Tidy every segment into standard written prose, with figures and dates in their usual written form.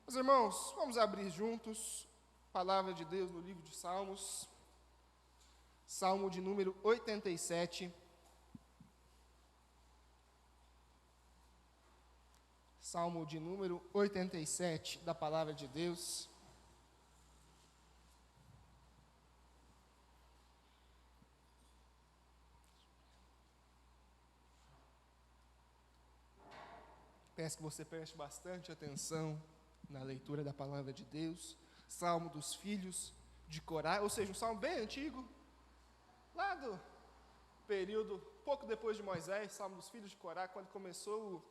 Meus irmãos, vamos abrir juntos a palavra de Deus no livro de Salmos, Salmo de número 87. Salmo de número 87 da palavra de Deus. Peço que você preste bastante atenção na leitura da palavra de Deus. Salmo dos filhos de Corá, ou seja, um salmo bem antigo, lá do período, pouco depois de Moisés, Salmo dos filhos de Corá, quando começou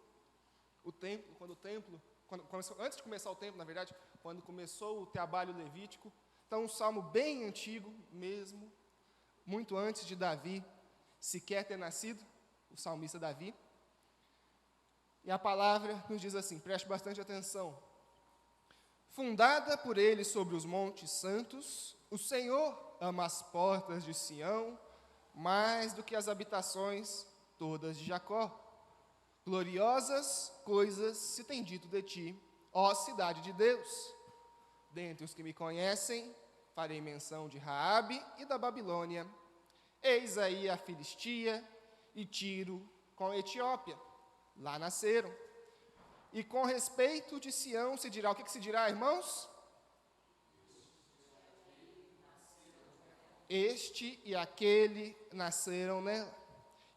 o templo, antes de começar o templo, na verdade, quando começou o trabalho levítico. Então, um salmo bem antigo mesmo, muito antes de Davi sequer ter nascido, o salmista Davi. E a palavra nos diz assim, preste bastante atenção. Fundada por ele sobre os montes santos, o Senhor ama as portas de Sião, mais do que as habitações todas de Jacó. Gloriosas coisas se tem dito de ti, ó cidade de Deus. Dentre os que me conhecem, farei menção de Raabe e da Babilônia. Eis aí a Filistia e Tiro com a Etiópia. Lá nasceram. E com respeito de Sião se dirá, o que se dirá, irmãos? Este e aquele nasceram nela.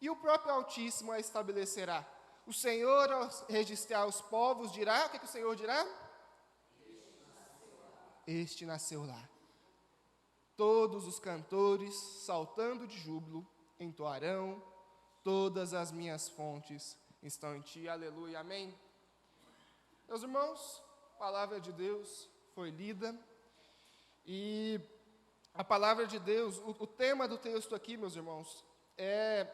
E o próprio Altíssimo a estabelecerá. O Senhor, ao registrar os povos, dirá, o que o Senhor dirá? Este nasceu lá. Todos os cantores, saltando de júbilo, entoarão, todas as minhas fontes estão em ti. Aleluia, amém. Meus irmãos, a palavra de Deus foi lida e a palavra de Deus, o tema do texto aqui, meus irmãos, é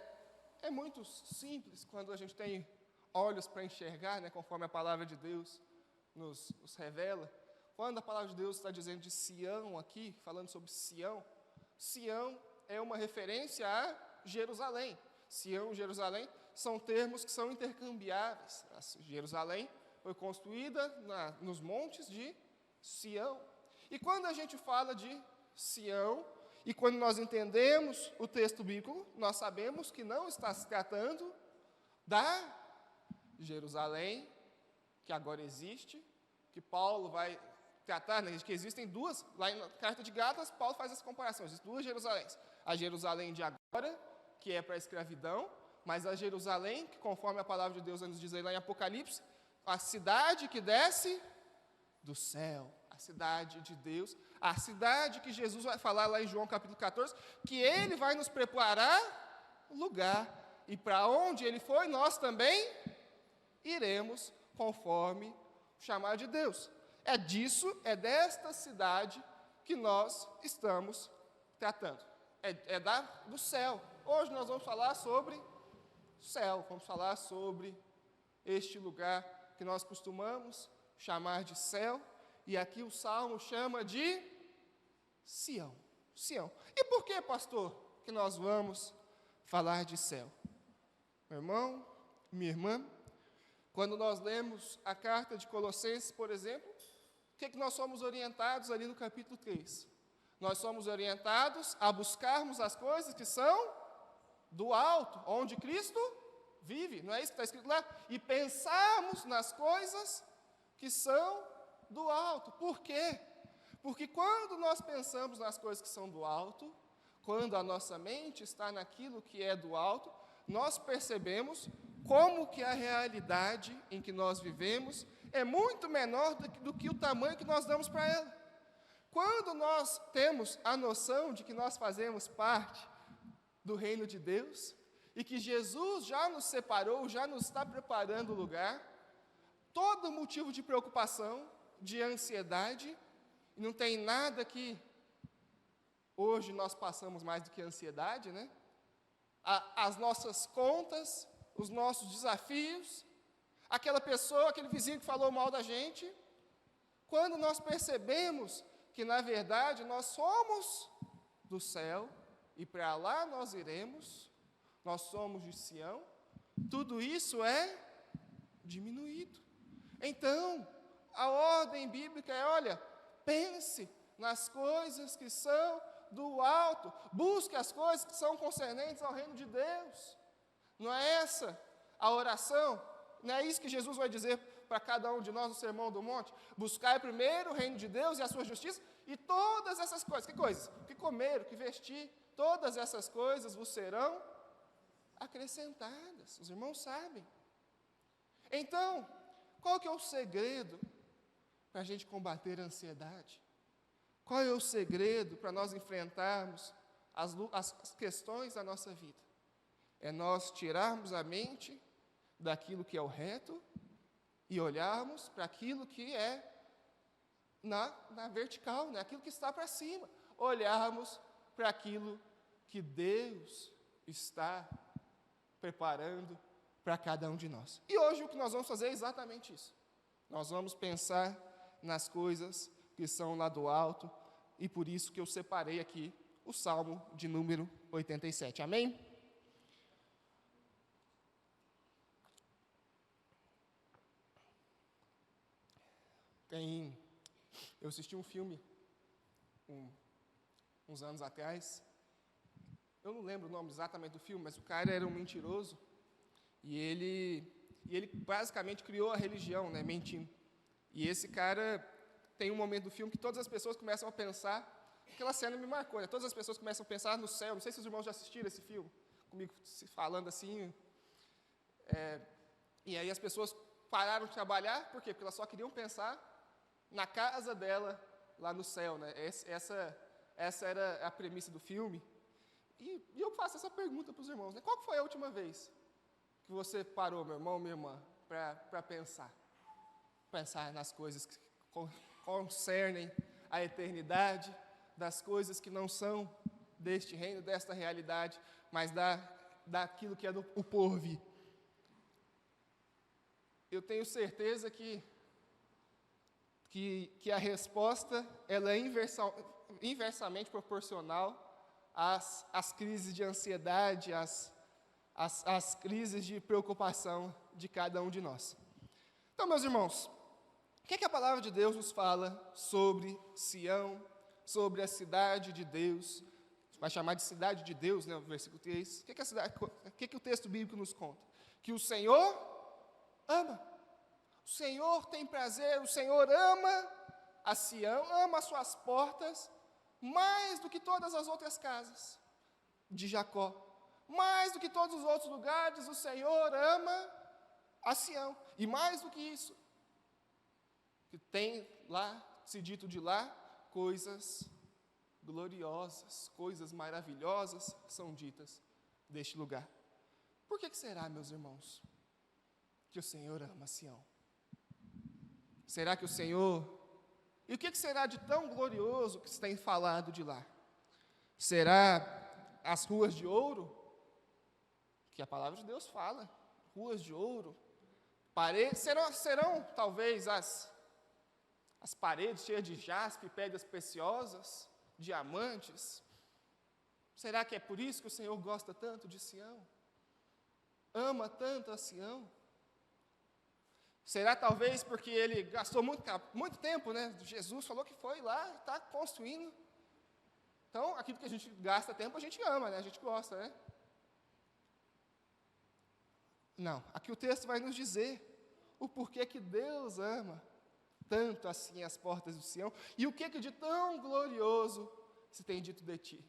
muito simples quando a gente tem olhos para enxergar, né, conforme a palavra de Deus nos revela. Quando a palavra de Deus está dizendo de Sião aqui, falando sobre Sião, Sião é uma referência a Jerusalém. Sião e Jerusalém são termos que são intercambiáveis. Jerusalém foi construída nos montes de Sião. E quando a gente fala de Sião, e quando nós entendemos o texto bíblico, nós sabemos que não está se tratando da Jerusalém, que agora existe, que Paulo vai tratar, né, que existem duas, lá na carta de Gálatas, Paulo faz essa comparação, existem duas Jerusaléns. A Jerusalém de agora, que é para a escravidão, mas a Jerusalém, que conforme a palavra de Deus nos diz aí lá em Apocalipse, a cidade que desce do céu, a cidade de Deus, a cidade que Jesus vai falar lá em João capítulo 14, que Ele vai nos preparar lugar, e para onde Ele foi, nós também iremos conforme o chamado de Deus. É desta cidade que nós estamos tratando, do céu. Hoje nós vamos falar sobre o céu, vamos falar sobre este lugar que nós costumamos chamar de céu, e aqui o Salmo chama de Sião. Sião. E por que, pastor, que nós vamos falar de céu? Meu irmão, minha irmã, quando nós lemos a carta de Colossenses, por exemplo, o que nós somos orientados ali no capítulo 3? Nós somos orientados a buscarmos as coisas que são do alto, onde Cristo vive, não é isso que está escrito lá? E pensarmos nas coisas que são do alto. Por quê? Porque quando nós pensamos nas coisas que são do alto, quando a nossa mente está naquilo que é do alto, nós percebemos como que a realidade em que nós vivemos é muito menor do que o tamanho que nós damos para ela. Quando nós temos a noção de que nós fazemos parte do reino de Deus, e que Jesus já nos separou, já nos está preparando o lugar, todo motivo de preocupação, de ansiedade, e não tem nada que hoje nós passamos mais do que ansiedade, né? As nossas contas, os nossos desafios, aquela pessoa, aquele vizinho que falou mal da gente, quando nós percebemos que, na verdade, nós somos do céu, e para lá nós iremos, nós somos de Sião, tudo isso é diminuído. Então, a ordem bíblica é, olha, pense nas coisas que são do alto, busque as coisas que são concernentes ao reino de Deus. Não é essa a oração? Não é isso que Jesus vai dizer para cada um de nós no Sermão do Monte? Buscai primeiro o reino de Deus e a sua justiça, e todas essas coisas, que coisas? O que comer, o que vestir, todas essas coisas vos serão acrescentadas. Os irmãos sabem. Então, qual que é o segredo para a gente combater a ansiedade? Qual é o segredo para nós enfrentarmos as questões da nossa vida? É nós tirarmos a mente daquilo que é o reto e olharmos para aquilo que é na vertical, né? Aquilo que está para cima. Olharmos para aquilo que Deus está preparando para cada um de nós. E hoje o que nós vamos fazer é exatamente isso. Nós vamos pensar nas coisas que são lá do alto, e por isso que eu separei aqui o Salmo de número 87. Amém? Eu assisti um filme uns anos atrás. Eu não lembro o nome exatamente do filme, mas o cara era um mentiroso. E ele basicamente criou a religião, né, mentindo. E esse cara tem um momento do filme que todas as pessoas começam a pensar, aquela cena me marcou, né? Todas as pessoas começam a pensar no céu. Não sei se os irmãos já assistiram esse filme, comigo falando assim. E aí as pessoas pararam de trabalhar, por quê? Porque elas só queriam pensar na casa dela, lá no céu, né? Essa era a premissa do filme. E eu faço essa pergunta para os irmãos, né? Qual foi a última vez que você parou, meu irmão, minha irmã, para pensar? Pensar nas coisas que concernem a eternidade, das coisas que não são deste reino, desta realidade, mas daquilo que é o porvir. Eu tenho certeza que a resposta ela é inversamente proporcional às crises de ansiedade, às crises de preocupação de cada um de nós. Então, meus irmãos, o que é que a palavra de Deus nos fala sobre Sião, sobre a cidade de Deus? Vai chamar de cidade de Deus, né, o versículo 3. O que o texto bíblico nos conta? Que o Senhor ama. O Senhor tem prazer, o Senhor ama a Sião, ama as suas portas, mais do que todas as outras casas de Jacó. Mais do que todos os outros lugares, o Senhor ama a Sião. E mais do que isso, que tem lá, se dito de lá, coisas gloriosas, coisas maravilhosas são ditas deste lugar. Por que será, meus irmãos, que o Senhor ama Sião? Será que o Senhor... E o que será de tão glorioso que se tem falado de lá? Será as ruas de ouro? Que a palavra de Deus fala. Ruas de ouro. Serão talvez as paredes cheias de jaspe, pedras preciosas, diamantes? Será que é por isso que o Senhor gosta tanto de Sião? Ama tanto a Sião? Será talvez porque ele gastou muito tempo, né? Jesus falou que foi lá, está construindo. Então, aquilo que a gente gasta tempo, a gente ama, né? A gente gosta, né? Não, aqui o texto vai nos dizer o porquê que Deus ama tanto assim as portas do Sião, e o que de tão glorioso se tem dito de ti.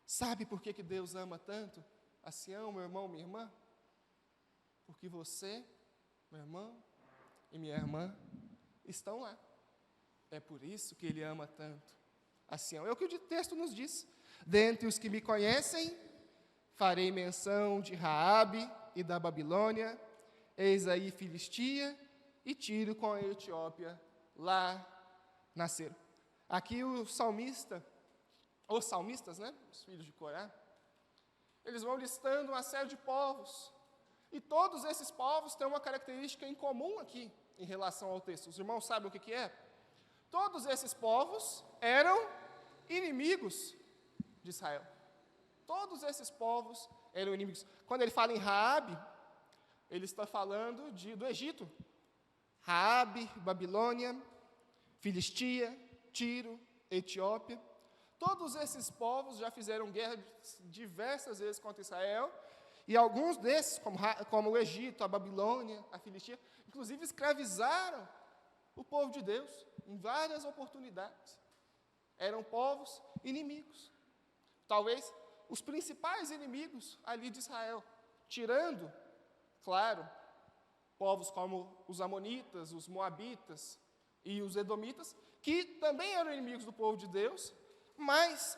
Sabe por que Deus ama tanto a Sião, meu irmão, minha irmã? Porque você, meu irmão e minha irmã, estão lá. É por isso que Ele ama tanto a Sião. É o que o texto nos diz. Dentre os que me conhecem, farei menção de Raabe e da Babilônia, eis aí Filistia e Tiro com a Etiópia, lá nasceram. Aqui os salmistas, né, os filhos de Corá, eles vão listando uma série de povos, e todos esses povos têm uma característica em comum aqui, em relação ao texto. Os irmãos sabem o que é? Todos esses povos eram inimigos de Israel. Todos esses povos eram inimigos. Quando ele fala em Raabe, ele está falando do Egito. Raabe, Babilônia, Filistia, Tiro, Etiópia. Todos esses povos já fizeram guerra diversas vezes contra Israel, e alguns desses, como o Egito, a Babilônia, a Filistia, inclusive escravizaram o povo de Deus em várias oportunidades. Eram povos inimigos. Talvez os principais inimigos ali de Israel, tirando, claro, povos como os amonitas, os moabitas e os edomitas, que também eram inimigos do povo de Deus, mas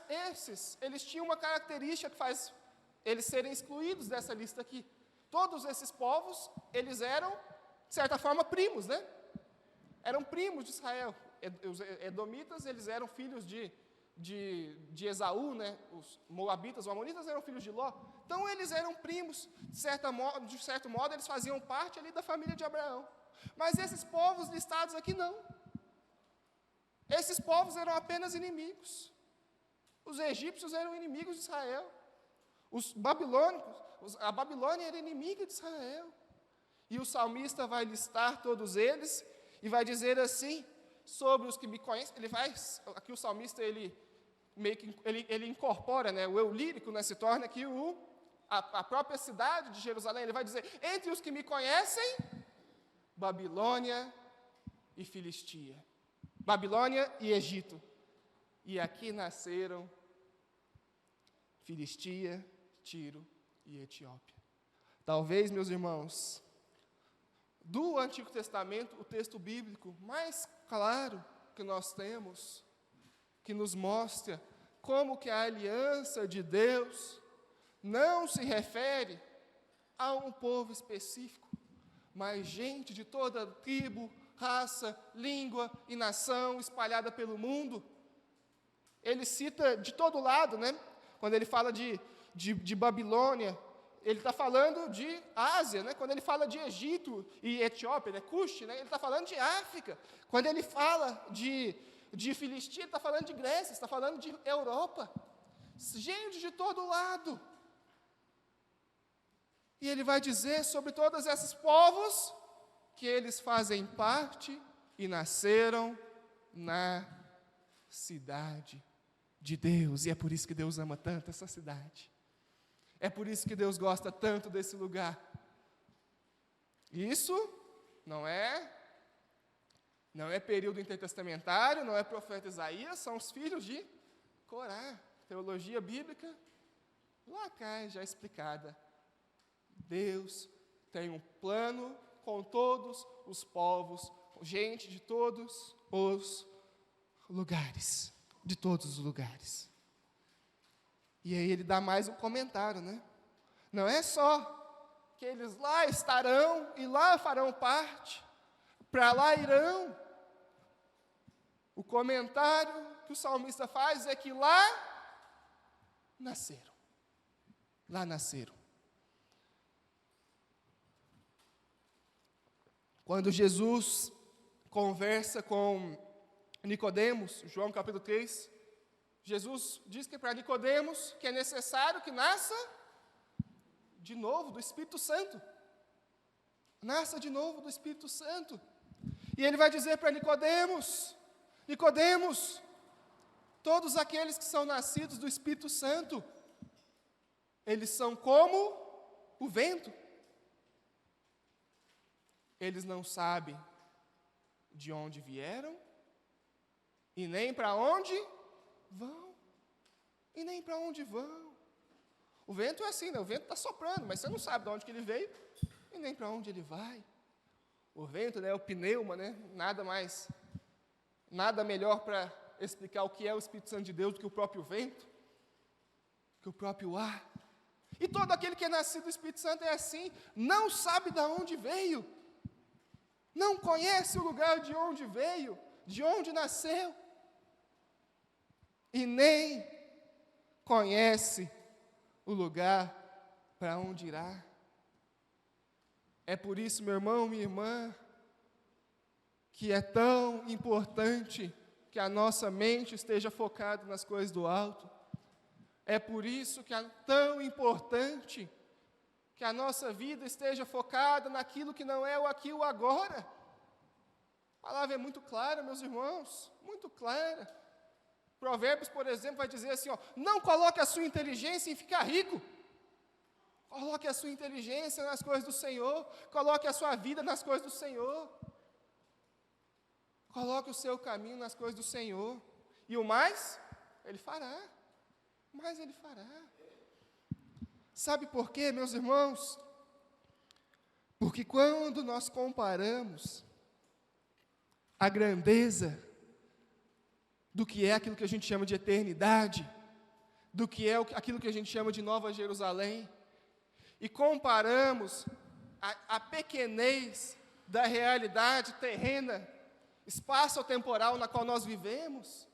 eles tinham uma característica que faz eles serem excluídos dessa lista aqui. Todos esses povos, eles eram, de certa forma, primos, né? Eram primos de Israel. Os edomitas, eles eram filhos de Esaú, né? Os moabitas, os amonitas eram filhos de Ló. Então, eles eram primos, de certo modo, eles faziam parte ali da família de Abraão. Mas esses povos listados aqui, não. Esses povos eram apenas inimigos. Os egípcios eram inimigos de Israel. Os babilônicos, a Babilônia era inimiga de Israel. E o salmista vai listar todos eles e vai dizer assim, sobre os que me conhecem, aqui o salmista, ele incorpora, né, o eu lírico, né, se torna aqui a própria cidade de Jerusalém. Ele vai dizer, entre os que me conhecem, Babilônia e Filistia. Babilônia e Egito. E aqui nasceram Filistia, Tiro e Etiópia. Talvez, meus irmãos, do Antigo Testamento, o texto bíblico mais claro que nós temos, que nos mostra como que a aliança de Deus não se refere a um povo específico, mas gente de toda tribo, raça, língua e nação espalhada pelo mundo. Ele cita de todo lado, né? Quando ele fala de Babilônia, ele está falando de Ásia, né? Quando ele fala de Egito e Etiópia, né? Cush, né? Ele está falando de África. Quando ele fala de Filistia, ele está falando de Grécia, está falando de Europa. Gente de todo lado. E ele vai dizer sobre todos esses povos que eles fazem parte e nasceram na cidade de Deus. E é por isso que Deus ama tanto essa cidade. É por isso que Deus gosta tanto desse lugar. Isso não é período intertestamentário, não é profeta Isaías, são os filhos de Corá. Teologia bíblica, lá atrás já explicada. Deus tem um plano com todos os povos, gente de todos os lugares. De todos os lugares. E aí ele dá mais um comentário, né? Não é só que eles lá estarão e lá farão parte, para lá irão. O comentário que o salmista faz é que lá nasceram. Lá nasceram. Quando Jesus conversa com Nicodemos, João capítulo 3, Jesus diz que para Nicodemos que é necessário que nasça de novo do Espírito Santo. Nasça de novo do Espírito Santo. E ele vai dizer para Nicodemos, todos aqueles que são nascidos do Espírito Santo, eles são como o vento. Eles não sabem de onde vieram, e nem para onde vão. E nem para onde vão. O vento é assim, né? O vento está soprando, mas você não sabe de onde que ele veio, e nem para onde ele vai. O vento, né, é o pneuma, né? Nada melhor para explicar o que é o Espírito Santo de Deus do que o próprio vento, que o próprio ar. E todo aquele que é nascido do Espírito Santo é assim, não sabe de onde veio, não conhece o lugar de onde veio, de onde nasceu, e nem conhece o lugar para onde irá. É por isso, meu irmão, minha irmã, que é tão importante que a nossa mente esteja focada nas coisas do alto. É por isso que é tão importante que a nossa vida esteja focada naquilo que não é o aqui e o agora. palavra é muito clara, meus irmãos, muito clara. Provérbios, por exemplo, vai dizer assim, não coloque a sua inteligência em ficar rico. Coloque a sua inteligência nas coisas do Senhor, coloque a sua vida nas coisas do Senhor. Coloque o seu caminho nas coisas do Senhor. E o mais, Ele fará. O mais Ele fará. Sabe por quê, meus irmãos? Porque quando nós comparamos a grandeza do que é aquilo que a gente chama de eternidade, do que é aquilo que a gente chama de Nova Jerusalém, e comparamos a pequenez da realidade terrena, espaço-temporal na qual nós vivemos,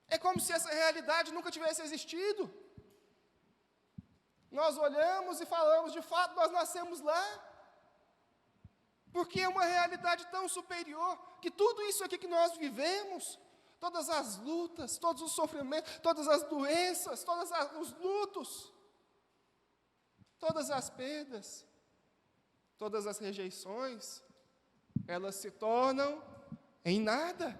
é como se essa realidade nunca tivesse existido. Nós olhamos e falamos, de fato, nós nascemos lá, porque é uma realidade tão superior, que tudo isso aqui que nós vivemos, todas as lutas, todos os sofrimentos, todas as doenças, todos os lutos, todas as perdas, todas as rejeições, elas se tornam em nada,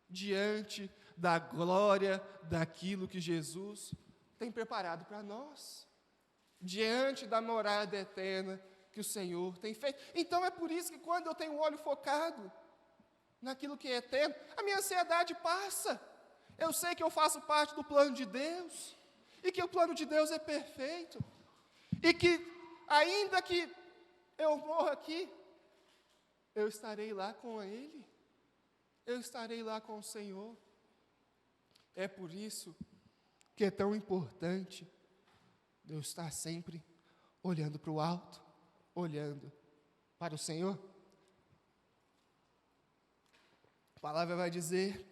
diante da glória daquilo que Jesus tem preparado para nós, diante da morada eterna que o Senhor tem feito. Então é por isso que quando eu tenho o olho focado naquilo que é eterno, a minha ansiedade passa. Eu sei que eu faço parte do plano de Deus, e que o plano de Deus é perfeito, e que ainda que eu morra aqui, eu estarei lá com Ele, eu estarei lá com o Senhor. É por isso que é tão importante Deus estar sempre olhando para o alto, olhando para o Senhor. A palavra vai dizer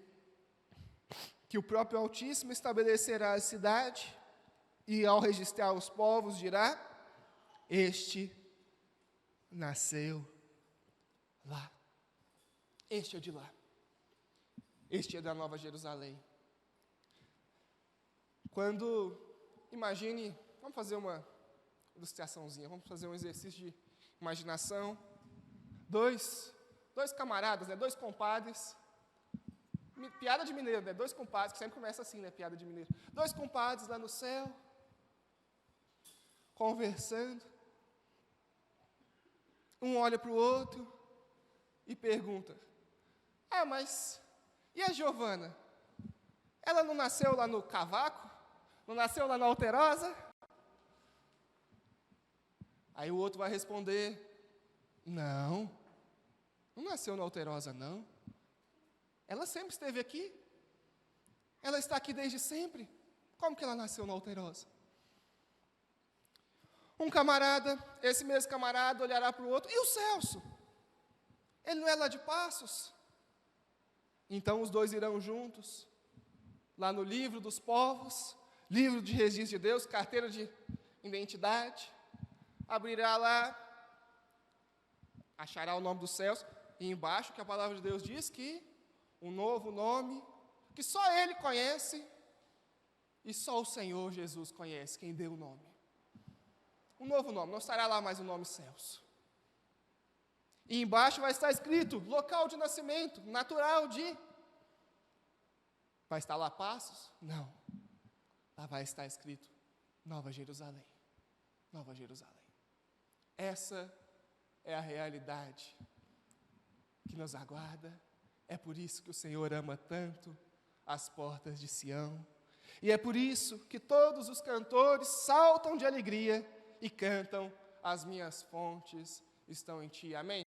que o próprio Altíssimo estabelecerá a cidade, e ao registrar os povos dirá, este nasceu lá, este é de lá, este é da Nova Jerusalém. Quando, imagine, vamos fazer uma ilustraçãozinha, vamos fazer um exercício de imaginação. Dois camaradas, dois compadres, piada de mineiro, dois compadres, que sempre começa assim, piada de mineiro. Dois compadres lá no céu, conversando. Um olha para o outro e pergunta, mas e a Giovana? Ela não nasceu lá no Cavaco? Não nasceu lá na Alterosa? Aí o outro vai responder, não nasceu na Alterosa, não. Ela sempre esteve aqui. Ela está aqui desde sempre. Como que ela nasceu na Alterosa? Um camarada, esse mesmo camarada, olhará para o outro, e o Celso? Ele não é lá de Passos? Então os dois irão juntos, lá no livro dos povos, livro de registro de Deus, carteira de identidade, abrirá lá, achará o nome do Celso, e embaixo que a palavra de Deus diz que um novo nome, que só Ele conhece, e só o Senhor Jesus conhece, quem deu o nome. Um novo nome, não estará lá mais o nome Celso. E embaixo vai estar escrito, local de nascimento, natural de... Vai estar lá Passos? Não. Lá vai estar escrito, Nova Jerusalém. Nova Jerusalém. Essa é a realidade que nos aguarda. É por isso que o Senhor ama tanto as portas de Sião. E é por isso que todos os cantores saltam de alegria e cantam, as minhas fontes estão em Ti. Amém?